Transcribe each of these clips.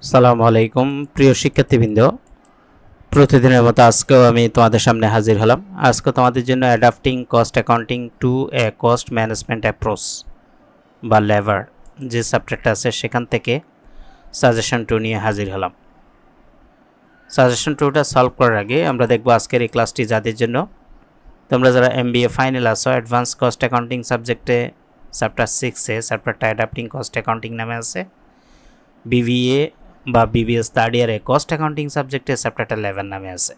আসসালামু আলাইকুম প্রিয় শিক্ষার্থীবৃন্দ, প্রতিদিনের মতো আজকেও আমি তোমাদের সামনে হাজির হলাম। আজকে তোমাদের জন্য adapting cost accounting to a cost management approach বা লেভার যে সাবজেক্টটা আছে সেখান থেকে সাজেশন 2 নিয়ে হাজির হলাম। সাজেশন 2টা সলভ করার আগে আমরা দেখব আজকের এই ক্লাসটি যাদের জন্য, তোমরা যারা MBA ফাইনাল আছো, অ্যাডভান্স কস্ট অ্যাকাউন্টিং সাবজেক্টে চ্যাপ্টার 6-এ চ্যাপ্টারটা অ্যাডাপ্টিং কস্ট অ্যাকাউন্টিং নামে আছে। BBA বা BBS থার্ড ইয়ারে কস্ট অ্যাকাউন্টিং সাবজেক্টে চ্যাপ্টারটা 11 নামে আছে।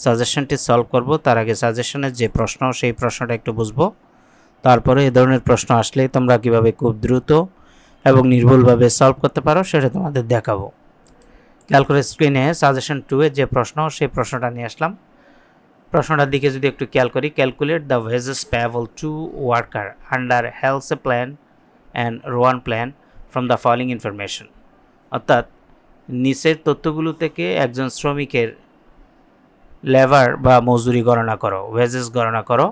সাজেশনটি সলভ করব, তার আগে সাজেশনের যে প্রশ্ন সেই প্রশ্নটা একটু বুঝবো, তারপরে এ ধরনের প্রশ্ন আসলে তোমরা কিভাবে খুব দ্রুত এবং নির্ভুলভাবে সলভ করতে পারো সেটা তোমাদের দেখাবো। খেয়াল করে স্ক্রিনে সাজেশন 2 এর যে প্রশ্ন সেই প্রশ্নটা নিয়ে আসলাম। প্রশ্নটার দিকে যদি একটু খেয়াল করি, calculate the wages payable to worker under health plan and Rowan plan from the following information. অর্থাৎ নিচের তথ্যগুলো থেকে একজন শ্রমিকের লেবার বা মজুরি গণনা করো, ওয়েজেস গণনা করো।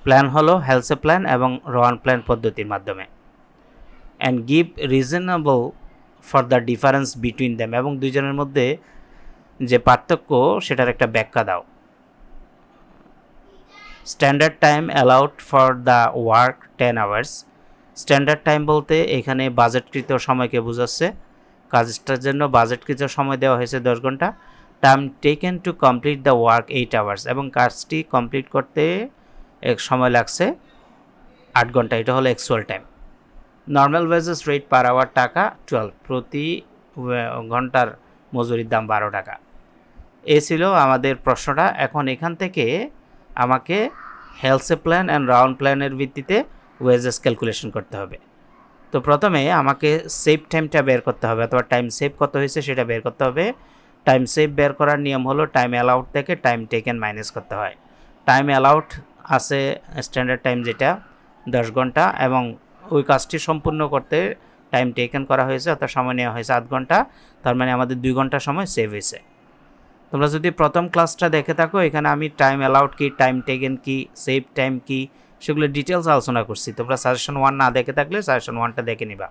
প্ল্যান হলো হেলথ প্ল্যান এবং রোয়ান প্ল্যান পদ্ধতির মাধ্যমে। And give reasonable for the difference between them, এবং দুইজনের মধ্যে যে পার্থক্য সেটার একটা ব্যাখ্যা দাও। Standard time allowed for the work 10 hours. Standard time বলতে এখানে বাজেটকৃত সময়কে বোঝাচ্ছে। কাজটার জন্য বাজেটকৃত সময় দেওয়া হয়েছে 10 ঘন্টা। Time taken to complete the work 8 hours, এবং কাজটি কমপ্লিট করতে এক সময় লাগছে 8 ঘন্টা। এটা হলো actual time. Normal wages rate per hour টাকা 12, প্রতি ঘন্টার মজুরির দাম 12 টাকা। এ ছিল আমাদের প্রশ্নটা। এখন এখান থেকে আমাকে হেলথ প্ল্যান অ্যান্ড রাউন্ড প্ল্যানের ভিত্তিতে ওয়েজেস ক্যালকুলেশন করতে হবে। তো প্রথমে আমাকে সেভ টাইমটা বের করতে হবে, অথবা টাইম সেভ কত হয়েছে সেটা বের করতে হবে। টাইম সেভ বের করার নিয়ম হলো টাইম অ্যালাউড থেকে টাইম টেকেন মাইনাস করতে হয়। টাইম অ্যালাউড আছে স্ট্যান্ডার্ড টাইম যেটা 10 ঘন্টা, এবং ওই কাজটি সম্পূর্ণ করতে টাইম টেকেন করা হয়েছে, অর্থাৎ সময় নেওয়া হয়েছে 8 ঘন্টা। তার মানে আমাদের 2 ঘন্টা সময় সেভ হয়েছে। তোমরা যদি প্রথম ক্লাসটা দেখে থাকো, এখানে আমি টাইম অ্যালাউড কি, টাইম টেকেন কি, সেভ টাইম কি, সেগুলো ডিটেলস আলোচনা করছি। তোমরা সাজেশন 1 না দেখে থাকলে সাজেশন 1টা দেখে নিবা।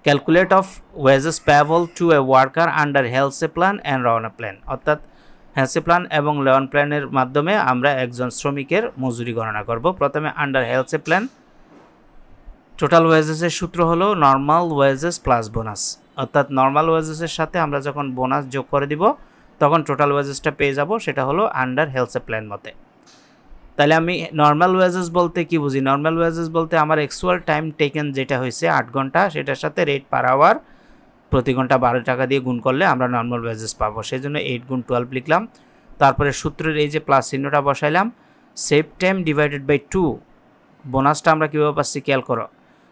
Calculate of wages payable to a worker under health plan and Rowan plan, অর্থাৎ হেলথ প্ল্যান এবং লেওয়ান প্ল্যানের মাধ্যমে আমরা একজন শ্রমিকের মজুরি গণনা করব। প্রথমে আন্ডার হেলথ প্ল্যান টোটাল ওয়েজেসের সূত্র হলো নর্মাল ওয়েজেস প্লাস বোনাস, অর্থাৎ নর্মাল ওয়েজেসের সাথে আমরা যখন বোনাস যোগ করে দিব তখন টোটাল ওয়েজেসটা পেয়ে যাব, সেটা হলো আন্ডার হেলথ প্ল্যান মতে। তাহলে আমি নর্মাল ওয়েজেস বলতে কি বুঝি? নর্মাল ওয়েজেস বলতে আমার অ্যাকচুয়াল টাইম টেকেন যেটা হয়েছে 8 ঘন্টা, সেটার সাথে রেট পার আওয়ার প্রতি ঘন্টা 12 টাকা দিয়ে গুণ করলে আমরা নর্মাল ওয়েজেস পাবো। সেই জন্য 8 গুণ 12 লিখলাম। তারপরে সূত্রের এই যে প্লাস চিহ্নটা বসাইলাম। সেভ টাইম ডিভাইডেড বাই 2, বোনাসটা আমরা কীভাবে পাচ্ছি খেয়াল করো।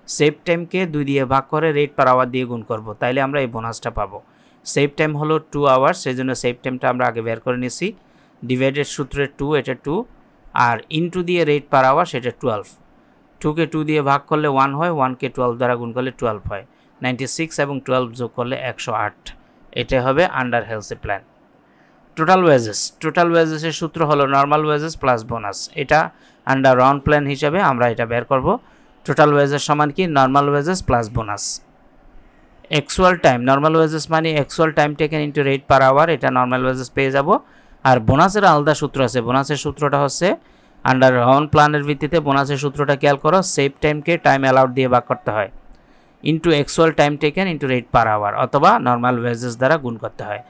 সেভ টাইমকে 2 দিয়ে ভাগ করে রেট পার আওয়ার দিয়ে গুণ করব, তাইলে আমরা এই বোনাসটা পাবো। সেভ টাইম হলো 2 আওয়ার্স, সেই জন্য সেভ টাইমটা আমরা আগে বের করে নিয়েছি। ডিভাইডেড সূত্রে 2, এটা 2, আর ইনটু দিয়ে রেট পার আওয়ার সেটা 12। 2কে 2 দিয়ে ভাগ করলে 1 হয়, 1কে 12 দ্বারা গুণ করলে 12 হয়। 96 এবং 12 যোগ করলে 108। এটা হবে আন্ডার হেলথ প্ল্যান। টোটাল ওয়েজেসের সূত্র হলো নর্মাল ওয়েজেস প্লাস বোনাস। এটা আন্ডার রাউন্ড প্ল্যান হিসাবে আমরা এটা বের করব। টোটাল ওয়েজেস সমান কি? Normal wages plus bonus. Actual time, normal wages মানে actual time taken into rate per hour, এটা নর্মাল ওয়েজেস পেয়ে যাব। আর বোনাসের আলাদা সূত্র আছে। বোনাসের সূত্রটা হচ্ছে আন্ডার রাউন্ড প্ল্যানের ভিত্তিতে বোনাসের সূত্রটা খেয়াল করো। সেভ টাইমকে টাইম অ্যালাউড দিয়ে ভাগ করতে হয়, into actual time taken into rate per hour, অথবা নর্মাল ওয়েজেস দ্বারা গুণ করতে হয়।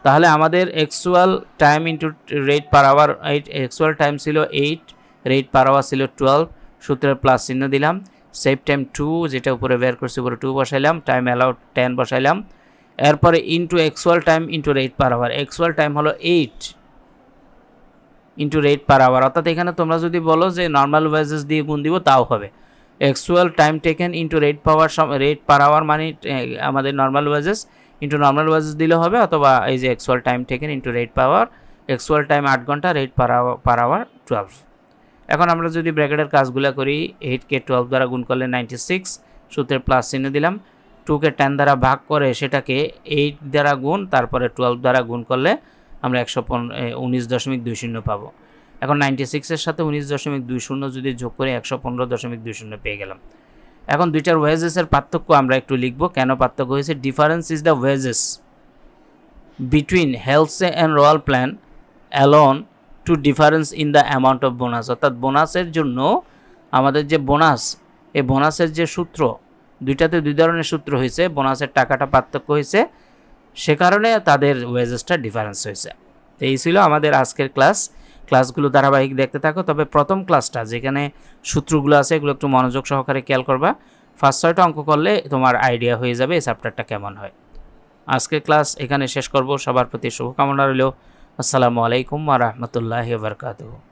তাহলে আমাদের actual time into rate per hour, actual time ছিল 8, রেট পার আওয়ার ছিল 12, সূত্রের প্লাস চিহ্ন দিলাম। সেভ টাইম 2, যেটা উপরে বের করছি উপরে 2 বসাইলাম, টাইম অ্যালাউড 10 বসাইলাম। এরপরে into actual time into rate per hour, actual time হলো 8 ইন্টু রেট পার আওয়ার, অর্থাৎ এখানে তোমরা যদি বলো যে নর্মাল ওয়েজেস দিয়ে গুণ দিব তাও হবে। Actual time taken into rate per hour মানে আমাদের normal wages into normal wages দিলে হবে, অথবা এই যে actual time taken into rate per hour, actual time 8 ঘন্টা, রেট পার আওয়ার 12। এখন আমরা যদি ব্র্যাকেটের কাজগুলো করি, 8কে 12 দ্বারা গুণ করলে 96, সূত্রের প্লাস চিহ্ন দিলাম। 2কে 10 দ্বারা ভাগ করে সেটাকে 8 দ্বারা গুণ, তারপরে 12 দ্বারা গুণ করলে আমরা 119.20 পাবো। এখন 96-এর সাথে 19.20 যদি যোগ করে 115.20 পেয়ে গেলাম। এখন দুইটার ওয়েজেসের পার্থক্য আমরা একটু লিখব। কেন পার্থক্য হয়েছে? Difference is the wages between health and royal plan alone to difference in the amount of bonus. অর্থাৎ বোনাসের জন্য আমাদের যে বোনাস, এই বোনাসের যে সূত্র, দুইটাতে দুই ধরনের সূত্র হয়েছে, বোনাসের টাকাটা পার্থক্য হয়েছে, সে কারণে তাদের ওয়েজেসটা ডিফারেন্স হয়েছে। তো এই ছিল আমাদের আজকের ক্লাসগুলো ধারাবাহিক দেখতে থাকো। তবে প্রথম ক্লাসটা যেখানে সূত্রগুলো আছে এগুলো একটু মনোযোগ সহকারে খেয়াল করবা। ফার্স্ট 6টা অঙ্ক করলে তোমার আইডিয়া হয়ে যাবে এই চ্যাপ্টারটা কেমন হয়। আজকের ক্লাস এখানে শেষ করব। সবার প্রতি শুভকামনা রইল। আসসালামু আলাইকুম ওয়া রাহমাতুল্লাহি ওয়া বারাকাতুহু।